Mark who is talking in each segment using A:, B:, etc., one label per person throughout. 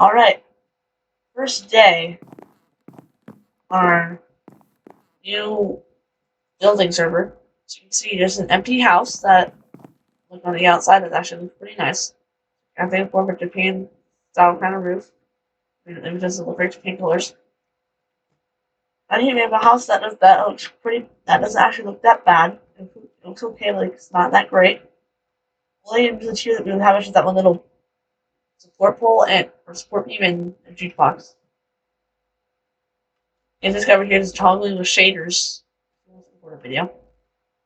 A: Alright, first day on our new building server. As you can see, there's an empty house that, look on the outside, it actually looks pretty nice. I think more of a Japan style kind of roof. It doesn't look like Japan colors. I didn't even have a house that looks pretty, that doesn't actually look that bad. It looks okay, like it's not that great. The only issue that we would have is just that one little support pole and or support beam and a jukebox. And this guy over here is toggling with shaders for a video.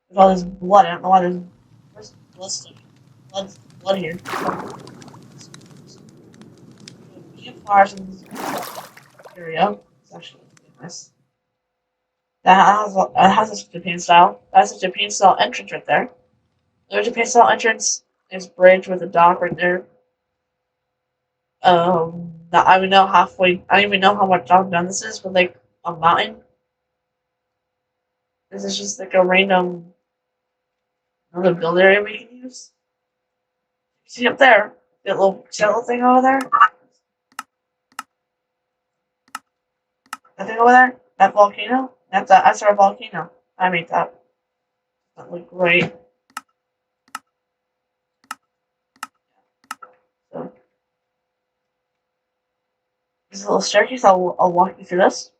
A: There's all this blood. I don't know why there's blood stuff. Blood here. Flowers in this area. It's actually nice. That has a Japan style. That's a Japan style entrance right there. There's a Japan style entrance. There's a bridge with a dock right there. I don't even know halfway. I don't even know how much down this is, but like a mountain. This is just like a random another build area we can use. See up there? That little thing over there? That thing over there? That volcano? That's our volcano. I made that. That looked great. So there's a little staircase. I'll walk you through this.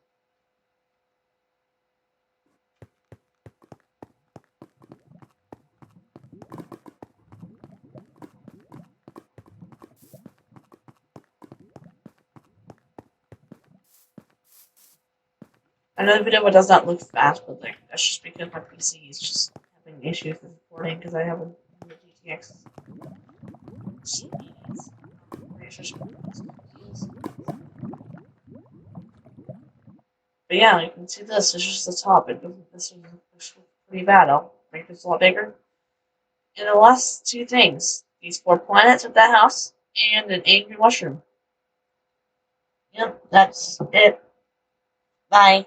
A: I know the video does not look fast, but like that's just because my PC is just having issues with recording because I have a GTX. But yeah, you can see this. It's just the top. This is pretty bad. I'll make this a lot bigger. And the last two things: these 4 planets at that house and an angry mushroom. Yep, that's it. Bye.